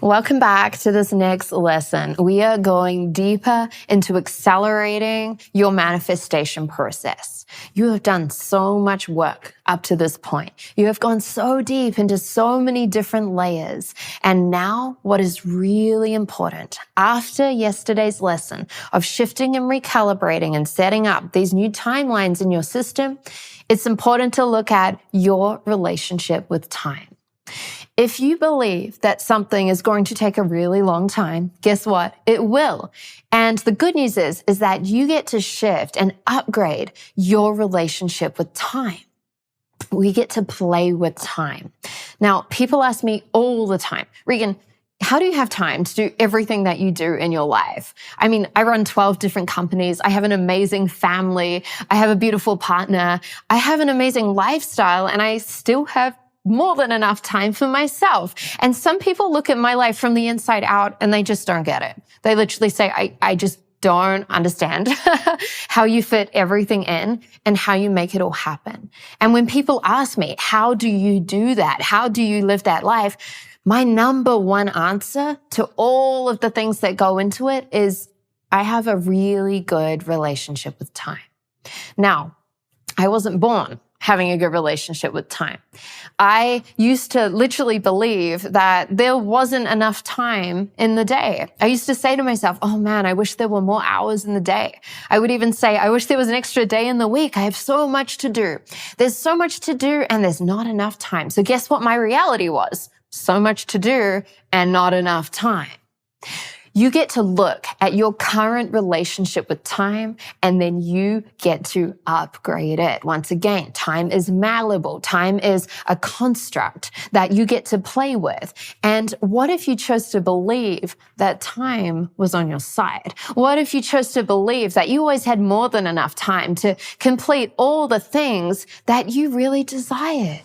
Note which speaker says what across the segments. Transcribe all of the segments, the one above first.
Speaker 1: Welcome back to this next lesson. We are going deeper into accelerating your manifestation process. You have done so much work up to this point. You have gone so deep into so many different layers. And now what is really important after yesterday's lesson of shifting and recalibrating and setting up these new timelines in your system, it's important to look at your relationship with time. If you believe that something is going to take a really long time, guess what? It will. And the good news is that you get to shift and upgrade your relationship with time. We get to play with time. Now, people ask me all the time, Regan, how do you have time to do everything that you do in your life? I mean, I run 12 different companies. I have an amazing family. I have a beautiful partner. I have an amazing lifestyle, and I still have more than enough time for myself. And some people look at my life from the inside out and they just don't get it. They literally say, I just don't understand how you fit everything in and how you make it all happen. And when people ask me, how do you do that? How do you live that life? My number one answer to all of the things that go into it is I have a really good relationship with time. Now, I wasn't born having a good relationship with time. I used to literally believe that there wasn't enough time in the day. I used to say to myself, oh man, I wish there were more hours in the day. I would even say, I wish there was an extra day in the week. I have so much to do. There's so much to do and there's not enough time. So guess what my reality was? So much to do and not enough time. You get to look at your current relationship with time, and then you get to upgrade it. Once again, time is malleable. Time is a construct that you get to play with. And what if you chose to believe that time was on your side? What if you chose to believe that you always had more than enough time to complete all the things that you really desired?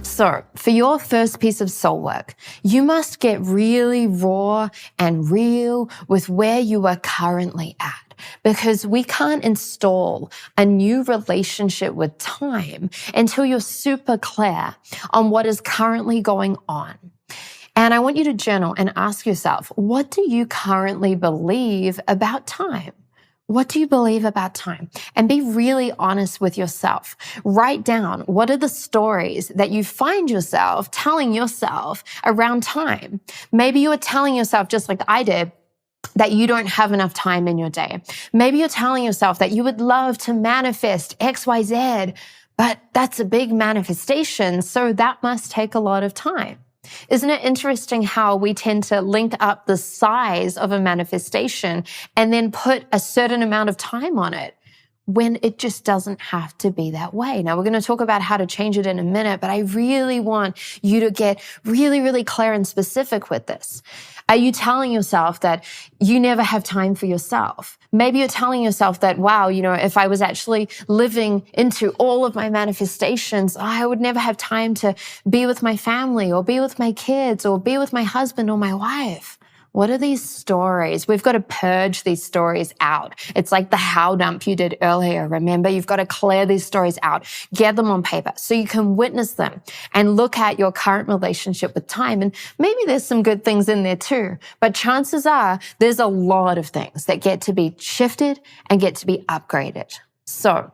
Speaker 1: So, for your first piece of soul work, you must get really raw and real with where you are currently at, because we can't install a new relationship with time until you're super clear on what is currently going on. And I want you to journal and ask yourself, what do you currently believe about time? What do you believe about time? And be really honest with yourself. Write down what are the stories that you find yourself telling yourself around time. Maybe you are telling yourself, just like I did, that you don't have enough time in your day. Maybe you're telling yourself that you would love to manifest X, Y, Z, but that's a big manifestation, so that must take a lot of time. Isn't it interesting how we tend to link up the size of a manifestation and then put a certain amount of time on it when it just doesn't have to be that way? Now, we're going to talk about how to change it in a minute, but I really want you to get really, really clear and specific with this. Are you telling yourself that you never have time for yourself? Maybe you're telling yourself that, wow, if I was actually living into all of my manifestations, I would never have time to be with my family or be with my kids or be with my husband or my wife. What are these stories? We've got to purge these stories out. It's like the how dump you did earlier. Remember, you've got to clear these stories out, get them on paper so you can witness them and look at your current relationship with time. And maybe there's some good things in there too, but chances are there's a lot of things that get to be shifted and get to be upgraded. So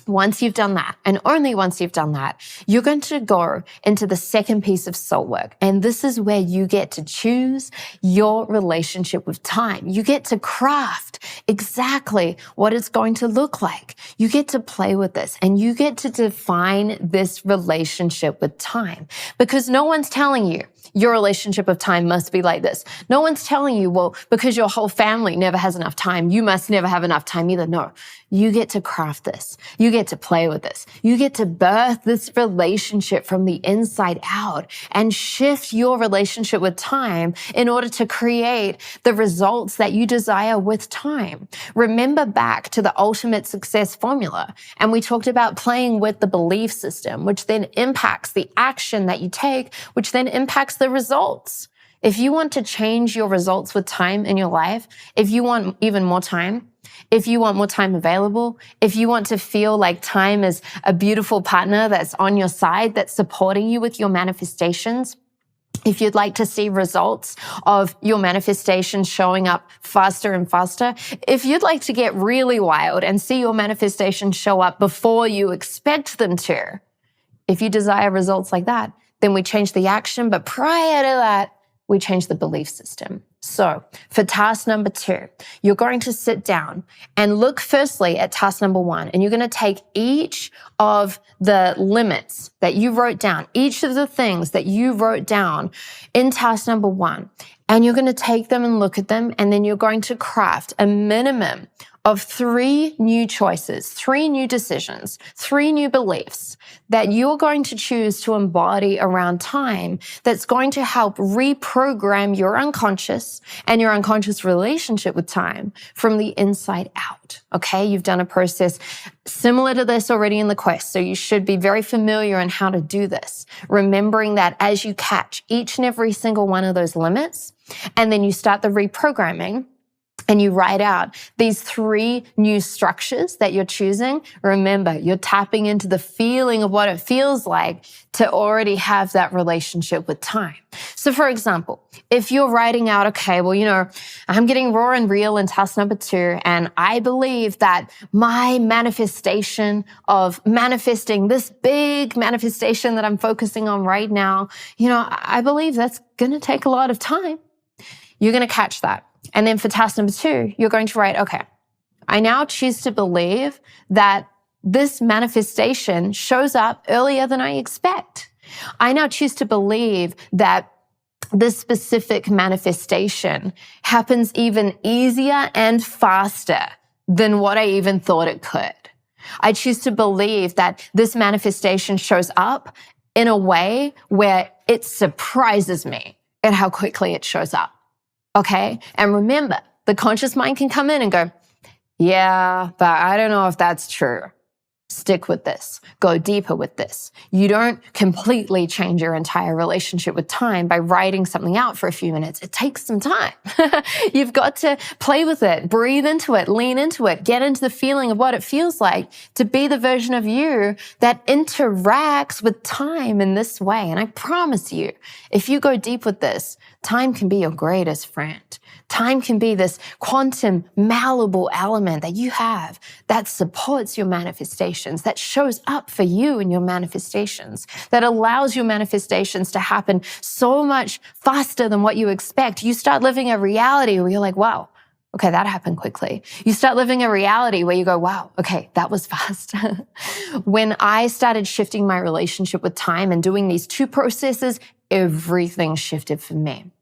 Speaker 1: once you've done that, and only once you've done that, you're going to go into the second piece of soul work. And this is where you get to choose your relationship with time. You get to craft exactly what it's going to look like. You get to play with this and you get to define this relationship with time, because no one's telling you your relationship with time must be like this. No one's telling you, well, because your whole family never has enough time, you must never have enough time either. No, you get to craft this. You get to play with this. You get to birth this relationship from the inside out and shift your relationship with time in order to create the results that you desire with time. Remember back to the ultimate success formula, and we talked about playing with the belief system, which then impacts the action that you take, which then impacts the results. If you want to change your results with time in your life, if you want even more time, if you want more time available, if you want to feel like time is a beautiful partner that's on your side, that's supporting you with your manifestations, if you'd like to see results of your manifestations showing up faster and faster, if you'd like to get really wild and see your manifestations show up before you expect them to, if you desire results like that, then we change the action. But prior to that, we change the belief system. So for task number 2, you're going to sit down and look firstly at task number 1, and you're going to take each of the limits that you wrote down, each of the things that you wrote down in task number 1, and you're going to take them and look at them, and then you're going to craft a minimum of 3 new choices, 3 new decisions, 3 new beliefs that you're going to choose to embody around time that's going to help reprogram your unconscious and your unconscious relationship with time from the inside out. Okay, you've done a process similar to this already in the quest, so you should be very familiar in how to do this. Remembering that as you catch each and every single one of those limits, and then you start the reprogramming, and you write out these 3 new structures that you're choosing, remember, you're tapping into the feeling of what it feels like to already have that relationship with time. So for example, if you're writing out, okay, well, I'm getting raw and real in task number 2, and I believe that my manifestation of manifesting this big manifestation that I'm focusing on right now, I believe that's going to take a lot of time. You're going to catch that. And then for task number 2, you're going to write, okay, I now choose to believe that this manifestation shows up earlier than I expect. I now choose to believe that this specific manifestation happens even easier and faster than what I even thought it could. I choose to believe that this manifestation shows up in a way where it surprises me at how quickly it shows up. Okay? And remember, the conscious mind can come in and go, yeah, but I don't know if that's true. Stick with this. Go deeper with this. You don't completely change your entire relationship with time by writing something out for a few minutes. It takes some time. You've got to play with it, breathe into it, lean into it, get into the feeling of what it feels like to be the version of you that interacts with time in this way. And I promise you, if you go deep with this, time can be your greatest friend. Time can be this quantum malleable element that you have that supports your manifestations, that shows up for you in your manifestations, that allows your manifestations to happen so much faster than what you expect. You start living a reality where you're like, wow, okay, that happened quickly. You start living a reality where you go, wow, okay, that was fast. When I started shifting my relationship with time and doing these 2 processes, everything shifted for me.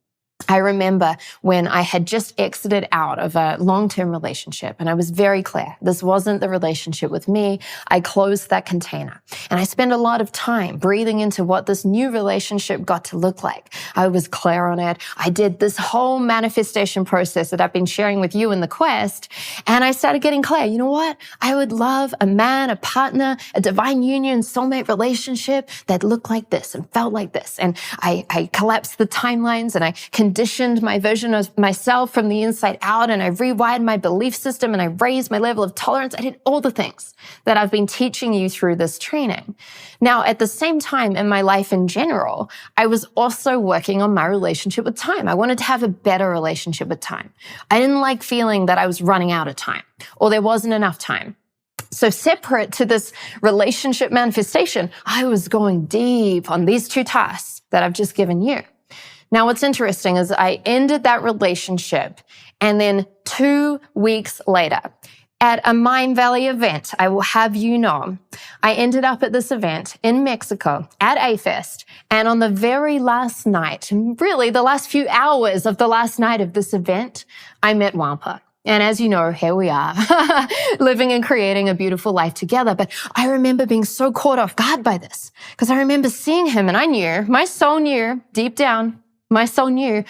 Speaker 1: I remember when I had just exited out of a long-term relationship, and I was very clear, this wasn't the relationship with me. I closed that container, and I spent a lot of time breathing into what this new relationship got to look like. I was clear on it. I did this whole manifestation process that I've been sharing with you in the quest, and I started getting clear. You know what? I would love a man, a partner, a divine union, soulmate relationship that looked like this and felt like this. And I collapsed the timelines, and I conditioned my version of myself from the inside out, and I rewired my belief system, and I raised my level of tolerance. I did all the things that I've been teaching you through this training. Now, at the same time in my life in general, I was also working on my relationship with time. I wanted to have a better relationship with time. I didn't like feeling that I was running out of time or there wasn't enough time. So separate to this relationship manifestation, I was going deep on these 2 tasks that I've just given you. Now, what's interesting is I ended that relationship, and then 2 weeks later, at a Mindvalley event, I will have you know, I ended up at this event in Mexico at A-Fest, and on the very last night, really the last few hours of the last night of this event, I met Wampa. And as you know, here we are, living and creating a beautiful life together. But I remember being so caught off guard by this, because I remember seeing him, and I knew, my soul knew, deep down, my soul knew,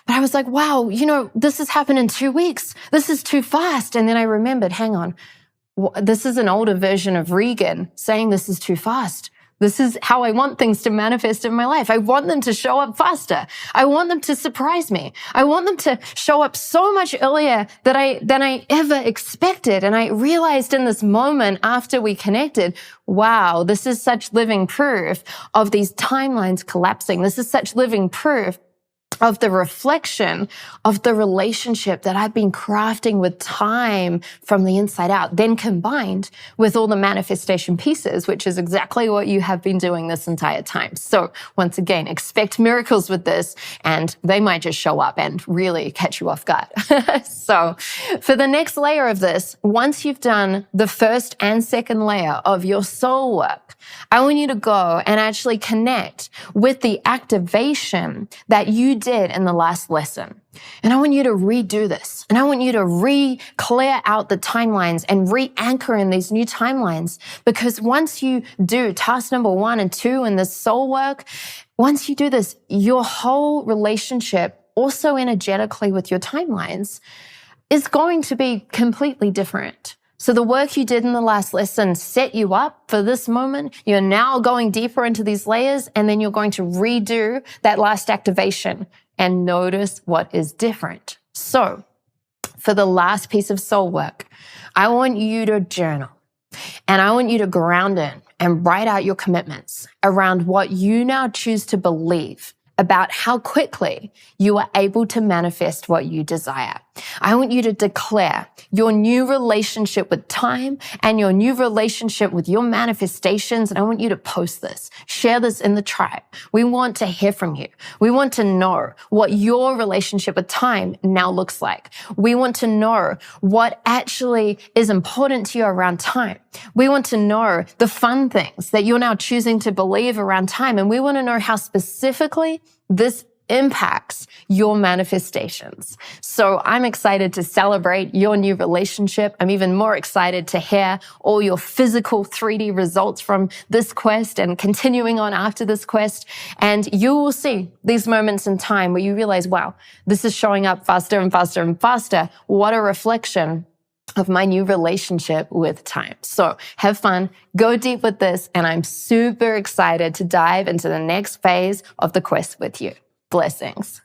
Speaker 1: but I was like, wow, this has happened in 2 weeks. This is too fast. And then I remembered, hang on, this is an older version of Regan saying this is too fast. This is how I want things to manifest in my life. I want them to show up faster. I want them to surprise me. I want them to show up so much earlier than I ever expected. And I realized in this moment after we connected, wow, this is such living proof of these timelines collapsing. This is such living proof of the reflection of the relationship that I've been crafting with time from the inside out, then combined with all the manifestation pieces, which is exactly what you have been doing this entire time. So once again, expect miracles with this, and they might just show up and really catch you off guard. So for the next layer of this, once you've done the first and second layer of your soul work, I want you to go and actually connect with the activation that you did in the last lesson. And I want you to redo this. And I want you to clear out the timelines and re-anchor in these new timelines. Because once you do task number 1 and 2 in the soul work, once you do this, your whole relationship, also energetically with your timelines, is going to be completely different. So the work you did in the last lesson set you up for this moment. You're now going deeper into these layers, and then you're going to redo that last activation and notice what is different. So for the last piece of soul work, I want you to journal, and I want you to ground in and write out your commitments around what you now choose to believe about how quickly you are able to manifest what you desire. I want you to declare your new relationship with time and your new relationship with your manifestations. And I want you to post this, share this in the tribe. We want to hear from you. We want to know what your relationship with time now looks like. We want to know what actually is important to you around time. We want to know the fun things that you're now choosing to believe around time. And we want to know how specifically this impacts your manifestations. So I'm excited to celebrate your new relationship. I'm even more excited to hear all your physical 3D results from this quest and continuing on after this quest. And you will see these moments in time where you realize, wow, this is showing up faster and faster and faster. What a reflection of my new relationship with time. So have fun, go deep with this, and I'm super excited to dive into the next phase of the quest with you. Blessings.